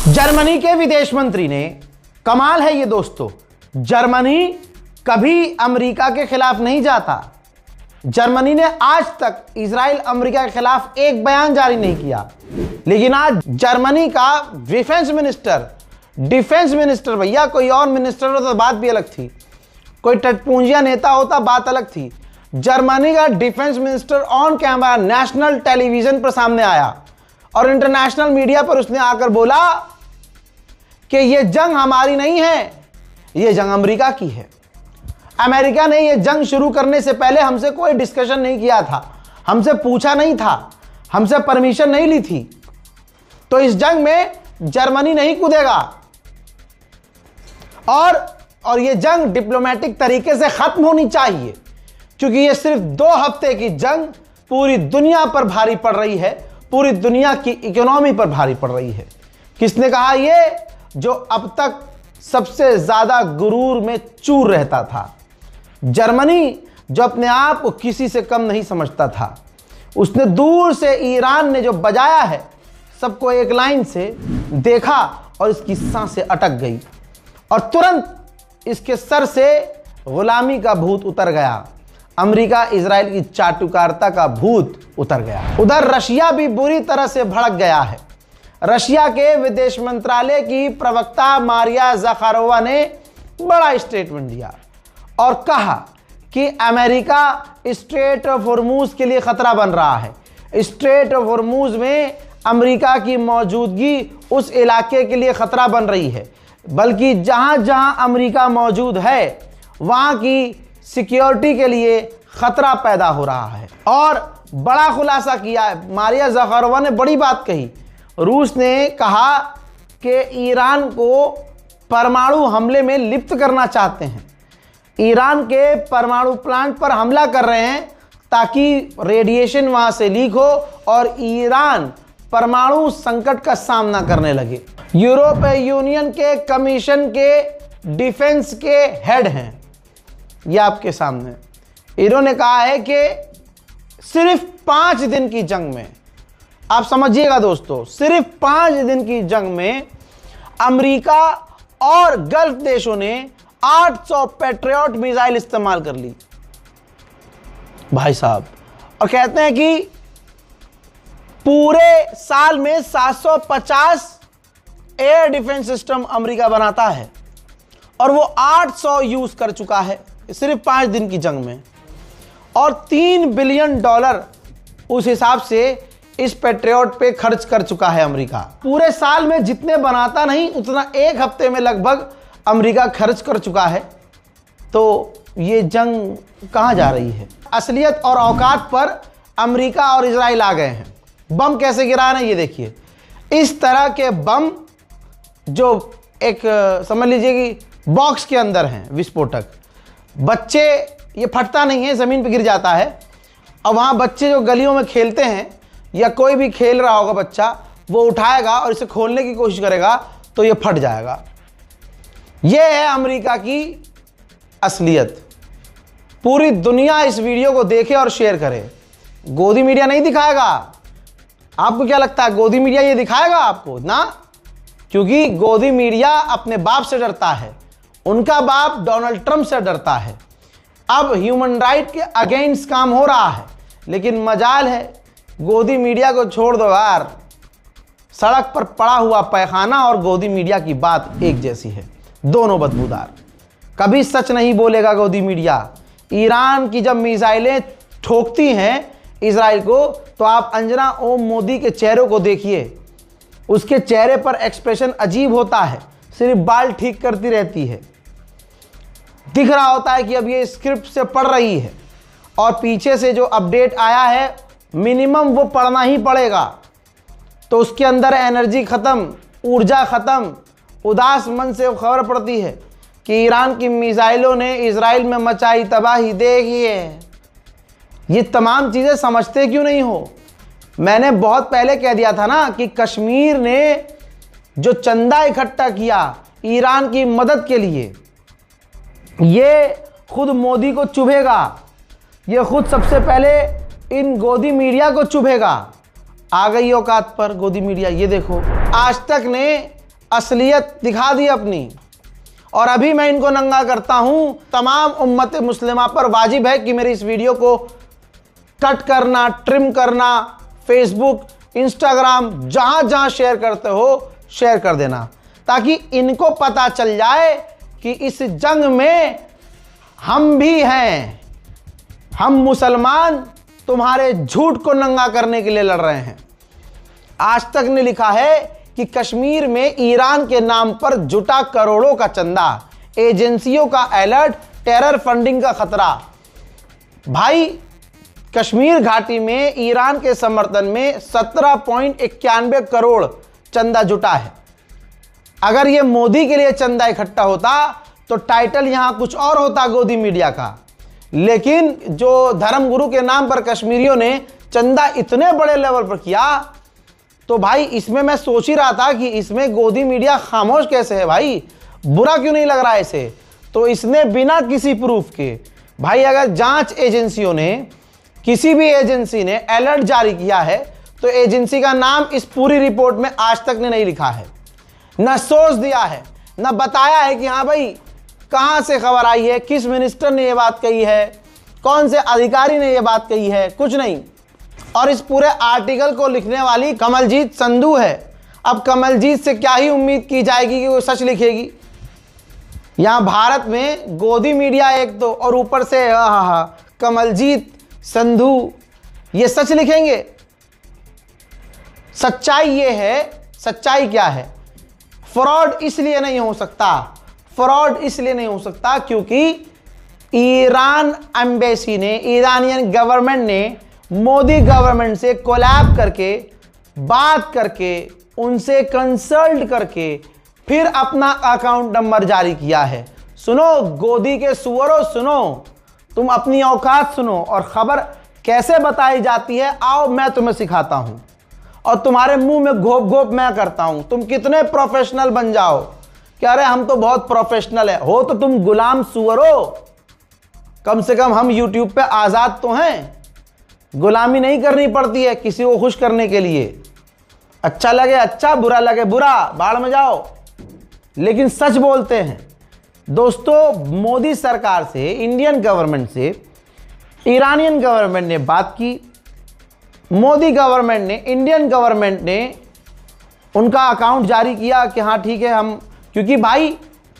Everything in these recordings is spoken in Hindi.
जर्मनी के विदेश मंत्री ने, कमाल है ये दोस्तों, जर्मनी कभी अमेरिका के खिलाफ नहीं जाता। जर्मनी ने आज तक इजराइल अमेरिका के खिलाफ एक बयान जारी नहीं किया, लेकिन आज जर्मनी का डिफेंस मिनिस्टर भैया, कोई और मिनिस्टर होता तो बात भी अलग थी, कोई टटपूंजिया नेता होता बात अलग थी। जर्मनी का defence minister on camera national television पर सामने आया और इंटरनेशनल मीडिया पर उसने आकर बोला कि यह जंग हमारी नहीं है, यह जंग अमेरिका की है। अमेरिका ने यह जंग शुरू करने से पहले हमसे कोई डिस्कशन नहीं किया था, हमसे पूछा नहीं था, हमसे परमिशन नहीं ली थी, तो इस जंग में जर्मनी नहीं कूदेगा और यह जंग डिप्लोमेटिक तरीके से खत्म होनी चाहिए, क्योंकि यह सिर्फ 2 हफ्ते की जंग पूरी दुनिया पर भारी पड़ रही है, पूरी दुनिया की इकोनॉमी पर भारी पड़ रही है। किसने कहा? ये जो अब तक सबसे ज्यादा गुरूर में चूर रहता था। जर्मनी जो अपने आप को किसी से कम नहीं समझता था, उसने दूर से ईरान ने जो बजाया है सबको एक लाइन से देखा और इसकी सांसें अटक गई और तुरंत इसके सर से गुलामी का भूत उतर गया, अमेरिका इजराइल की चाटुकारिता का भूत उतर गया। उधर रशिया भी बुरी तरह से भड़क गया है। रशिया के विदेश मंत्रालय की प्रवक्ता मारिया ज़खारोवा ने बड़ा स्टेटमेंट दिया और कहा कि अमेरिका स्ट्रेट ऑफ हॉर्मूज के लिए खतरा बन रहा है। स्ट्रेट ऑफ हॉर्मूज में अमेरिका की मौजूदगी उस इलाके के लिए खतरा बन रही है, बल्कि जहां जहां अमेरिका मौजूद है वहां की सिक्योरिटी के लिए खतरा पैदा हो रहा है। और बड़ा खुलासा किया है मारिया ज़खारोवा ने, बड़ी बात कही। रूस ने कहा कि ईरान को परमाणु हमले में लिप्त करना चाहते हैं, ईरान के परमाणु प्लांट पर हमला कर रहे हैं ताकि रेडिएशन वहां से लीक हो और ईरान परमाणु संकट का सामना करने लगे। यूरोपीय यूनियन के कमीशन के डिफेंस के हेड हैं ये आपके सामने, इन्होंने कहा है कि सिर्फ 5 दिन की जंग में, आप समझिएगा दोस्तों, सिर्फ 5 दिन की जंग में अमेरिका और गल्फ देशों ने 800 पैट्रियट मिसाइल इस्तेमाल कर ली भाई साहब, और कहते हैं कि पूरे साल में 750 एयर डिफेंस सिस्टम अमेरिका बनाता है और वो 800 यूज कर चुका है सिर्फ 5 दिन की जंग में, और $3 बिलियन उस हिसाब से इस पैट्रियट पे खर्च कर चुका है अमेरिका। पूरे साल में जितने बनाता नहीं उतना 1 हफ्ते में लगभग अमेरिका खर्च कर चुका है। तो ये जंग कहां जा रही है? असलियत और औकात पर अमेरिका और इजराइल आ गए हैं। बम कैसे गिरा है ये देखिए, इस तरह के बम जो एक समझ लीजिए कि बॉक्स के अंदर हैं विस्फोटक, बच्चे, ये फटता नहीं है, ज़मीन पे गिर जाता है और वहाँ बच्चे जो गलियों में खेलते हैं या कोई भी खेल रहा होगा बच्चा, वो उठाएगा और इसे खोलने की कोशिश करेगा तो ये फट जाएगा। ये है अमेरिका की असलियत। पूरी दुनिया इस वीडियो को देखे और शेयर करे। गोदी मीडिया नहीं दिखाएगा। आपको क्या लगता है गोदी मीडिया ये दिखाएगा आपको? ना, क्योंकि गोदी मीडिया अपने बाप से डरता है, उनका बाप डोनाल्ड ट्रंप से डरता है। अब ह्यूमन राइट के अगेंस्ट काम हो रहा है, लेकिन मजाल है गोदी मीडिया को छोड़ दो यार, सड़क पर पड़ा हुआ पैखाना और गोदी मीडिया की बात एक जैसी है, दोनों बदबूदार। कभी सच नहीं बोलेगा गोदी मीडिया। ईरान की जब मिसाइलें ठोकती हैं इजराइल को, तो आप अंजना ओम मोदी के चेहरे को देखिए, उसके चेहरे पर एक्सप्रेशन अजीब होता है, सिर्फ बाल ठीक करती रहती है, दिख रहा होता है कि अब ये स्क्रिप्ट से पढ़ रही है और पीछे से जो अपडेट आया है मिनिमम वो पढ़ना ही पड़ेगा। तो उसके अंदर एनर्जी खत्म, ऊर्जा खत्म, उदास मन से खबर पड़ती है कि ईरान की मिसाइलों ने इजराइल में मचाई तबाही। देखिए ये तमाम चीज़ें समझते क्यों नहीं हो? मैंने बहुत पहले कह दिया था ना कि कश्मीर ने जो चंदा इकट्ठा किया ईरान की मदद के लिए, ये खुद मोदी को चुभेगा, ये खुद सबसे पहले इन गोदी मीडिया को चुभेगा। आ गई औकात पर गोदी मीडिया। ये देखो, आज तक ने असलियत दिखा दी अपनी। और अभी मैं इनको नंगा करता हूं। तमाम उम्मत मुस्लिमा पर वाजिब है कि मेरी इस वीडियो को कट करना, ट्रिम करना, फेसबुक, इंस्टाग्राम, जहां जहां शेयर करते हो शेयर कर देना, ताकि इनको पता चल जाए कि इस जंग में हम भी हैं। हम मुसलमान तुम्हारे झूठ को नंगा करने के लिए लड़ रहे हैं। आज तक ने लिखा है कि कश्मीर में ईरान के नाम पर जुटा करोड़ों का चंदा, एजेंसियों का अलर्ट, टेरर फंडिंग का खतरा। भाई, कश्मीर घाटी में ईरान के समर्थन में 17.91 करोड़ चंदा जुटा है। अगर यह मोदी के लिए चंदा इकट्ठा होता तो टाइटल यहां कुछ और होता गोदी मीडिया का। लेकिन जो धर्मगुरु के नाम पर कश्मीरियों ने चंदा इतने बड़े लेवल पर किया, तो भाई इसमें मैं सोच ही रहा था कि इसमें गोदी मीडिया खामोश कैसे है भाई, बुरा क्यों नहीं लग रहा है इसे। तो इसने बिना किसी प्रूफ के, भाई अगर जांच एजेंसियों ने, किसी भी एजेंसी ने अलर्ट जारी किया है तो एजेंसी का नाम इस पूरी रिपोर्ट में आज तक ने नहीं लिखा है, न सोच दिया है, न बताया है कि हाँ भाई कहां से खबर आई है, किस मिनिस्टर ने यह बात कही है, कौन से अधिकारी ने यह बात कही है, कुछ नहीं। और इस पूरे आर्टिकल को लिखने वाली कमलजीत संधू है। अब कमलजीत से क्या ही उम्मीद की जाएगी कि वो सच लिखेगी। यहां भारत में गोदी मीडिया एक तो, और ऊपर से कमलजीत संधू ये सच लिखेंगे। सच्चाई ये है, सच्चाई क्या है? फ्रॉड इसलिए नहीं हो सकता, फ्रॉड इसलिए नहीं हो सकता क्योंकि ईरान एम्बेसी ने, ईरानियन गवर्नमेंट ने मोदी गवर्नमेंट से कोलैब करके, बात करके, उनसे कंसल्ट करके फिर अपना अकाउंट नंबर जारी किया है। सुनो गोदी के सुअरों, सुनो, तुम अपनी औकात सुनो। और खबर कैसे बताई जाती है आओ मैं तुम्हें सिखाता हूं, और तुम्हारे मुंह में घोप घोप मैं करता हूं। तुम कितने प्रोफेशनल बन जाओ कि अरे हम तो बहुत प्रोफेशनल है, हो तो तुम गुलाम सुअरो। कम से कम हम यूट्यूब पे आजाद तो हैं, गुलामी नहीं करनी पड़ती है किसी को खुश करने के लिए। अच्छा लगे अच्छा, बुरा लगे बुरा, बाढ़ में जाओ, लेकिन सच बोलते हैं। दोस्तों, मोदी सरकार से, इंडियन गवर्नमेंट से ईरानियन गवर्नमेंट ने बात की। मोदी गवर्नमेंट ने, इंडियन गवर्नमेंट ने उनका अकाउंट जारी किया कि हाँ ठीक है हम, क्योंकि भाई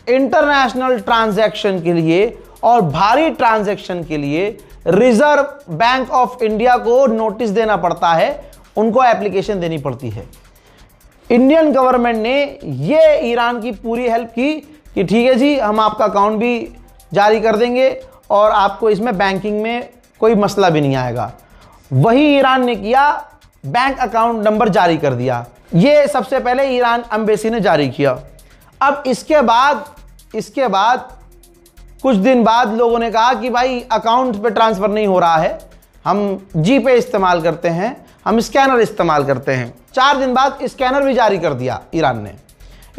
इंटरनेशनल ट्रांजैक्शन के लिए और भारी ट्रांजैक्शन के लिए रिजर्व बैंक ऑफ इंडिया को नोटिस देना पड़ता है, उनको एप्लीकेशन देनी पड़ती है। इंडियन गवर्नमेंट ने ये ईरान की पूरी हेल्प की कि ठीक है जी हम आपका अकाउंट भी जारी कर देंगे और आपको इसमें बैंकिंग में कोई मसला भी नहीं आएगा। वही ईरान ने किया, बैंक अकाउंट नंबर जारी कर दिया। ये सबसे पहले ईरान एम्बेसी ने जारी किया। अब इसके बाद कुछ दिन बाद लोगों ने कहा कि भाई अकाउंट पे ट्रांसफ़र नहीं हो रहा है, हम जी पे इस्तेमाल करते हैं, हम स्कैनर इस्तेमाल करते हैं। 4 दिन बाद स्कैनर भी जारी कर दिया ईरान ने।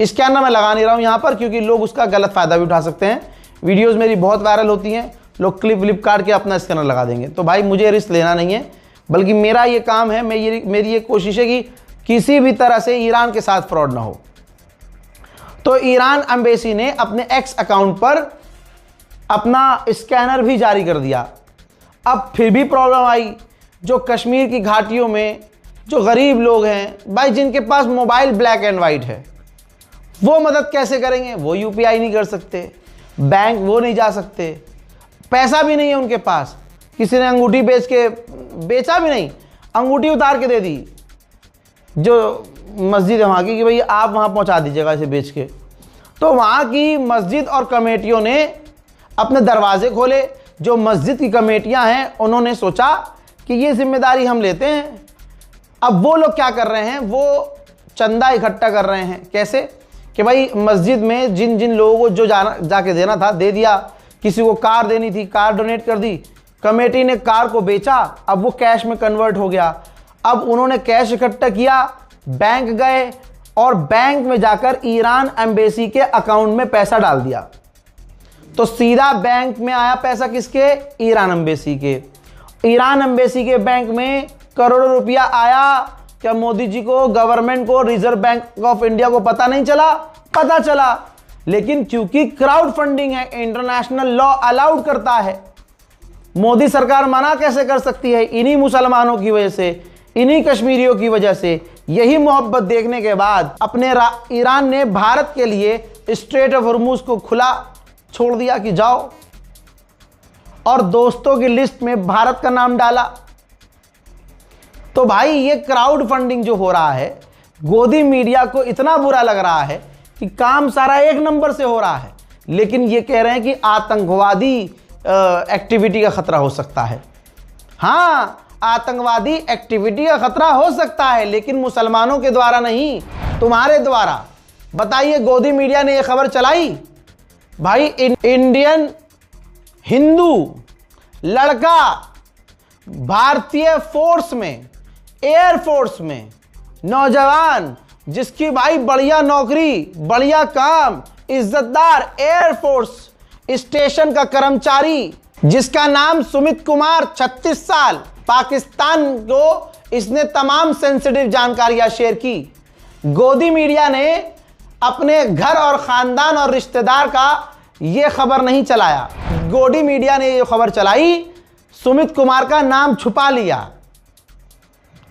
स्कैनर मैं लगा नहीं रहा हूँ यहाँ पर क्योंकि लोग उसका गलत फ़ायदा भी उठा सकते हैं। वीडियोज़ मेरी बहुत वायरल होती हैं, लोग क्लिप काट के अपना स्कैनर लगा देंगे। तो भाई मुझे रिस्क लेना नहीं है, बल्कि मेरा ये काम है, मेरी ये कोशिश है कि किसी भी तरह से ईरान के साथ फ्रॉड ना हो। तो ईरान एम्बेसी ने अपने एक्स अकाउंट पर अपना स्कैनर भी जारी कर दिया। अब फिर भी प्रॉब्लम आई। जो कश्मीर की घाटियों में जो गरीब लोग हैं भाई, जिनके पास मोबाइल ब्लैक एंड वाइट है, वो मदद कैसे करेंगे? वो यूपीआई नहीं कर सकते, बैंक वो नहीं जा सकते, पैसा भी नहीं है उनके पास। किसी ने अंगूठी बेचा भी नहीं, अंगूठी उतार के दे दी जो मस्जिद है वहाँ की कि भाई आप वहाँ पहुँचा दीजिएगा इसे बेच के। तो वहाँ की मस्जिद और कमेटियों ने अपने दरवाजे खोले। जो मस्जिद की कमेटियाँ हैं उन्होंने सोचा कि ये जिम्मेदारी हम लेते हैं। अब वो लोग क्या कर रहे हैं, वो चंदा इकट्ठा कर रहे हैं। कैसे? कि भाई मस्जिद में जिन जिन लोगों को जो जाके देना था दे दिया। किसी को कार देनी थी, कार डोनेट कर दी, कमेटी ने कार को बेचा, अब वो कैश में कन्वर्ट हो गया। अब उन्होंने कैश इकट्ठा किया, बैंक गए और बैंक में जाकर ईरान एम्बेसी के अकाउंट में पैसा डाल दिया। तो सीधा बैंक में आया पैसा किसके? ईरान एम्बेसी के। ईरान एम्बेसी के बैंक में करोड़ों रुपया आया क्या मोदी जी को, गवर्नमेंट को, रिजर्व बैंक ऑफ इंडिया को पता नहीं चला? पता चला, लेकिन क्योंकि क्राउड फंडिंग है, इंटरनेशनल लॉ अलाउड करता है, मोदी सरकार मना कैसे कर सकती है? इन्हीं मुसलमानों की वजह से, इन्हीं कश्मीरियों की वजह से, यही मोहब्बत देखने के बाद अपने ईरान ने भारत के लिए स्ट्रेट ऑफ हॉर्मुज को खुला छोड़ दिया कि जाओ, और दोस्तों की लिस्ट में भारत का नाम डाला। तो भाई ये क्राउड फंडिंग जो हो रहा है, गोदी मीडिया को इतना बुरा लग रहा है कि काम सारा एक नंबर से हो रहा है, लेकिन ये कह रहे हैं कि आतंकवादी एक्टिविटी का खतरा हो सकता है। हाँ, आतंकवादी एक्टिविटी का खतरा हो सकता है, लेकिन मुसलमानों के द्वारा नहीं, तुम्हारे द्वारा। बताइए, गोदी मीडिया ने यह खबर चलाई भाई, इंडियन हिंदू लड़का भारतीय फोर्स में, एयर फोर्स में, नौजवान जिसकी भाई बढ़िया नौकरी, बढ़िया काम, इज्जतदार एयरफोर्स स्टेशन का कर्मचारी, जिसका नाम सुमित कुमार, 36 साल, पाकिस्तान को इसने तमाम सेंसिटिव जानकारियां शेयर की। गोदी मीडिया ने अपने घर और खानदान और रिश्तेदार का यह खबर नहीं चलाया। गोदी मीडिया ने यह खबर चलाई, सुमित कुमार का नाम छुपा लिया।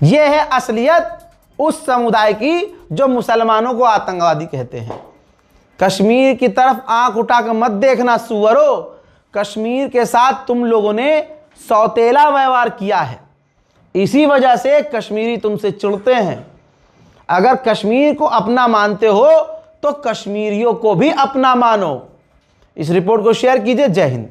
यह है असलियत उस समुदाय की जो मुसलमानों को आतंकवादी कहते हैं। कश्मीर की तरफ आंख उठाकर मत देखना सुअरो, कश्मीर के साथ तुम लोगों ने सौतेला व्यवहार किया है, इसी वजह से कश्मीरी तुमसे चिढ़ते हैं। अगर कश्मीर को अपना मानते हो तो कश्मीरियों को भी अपना मानो। इस रिपोर्ट को शेयर कीजिए। जय हिंद।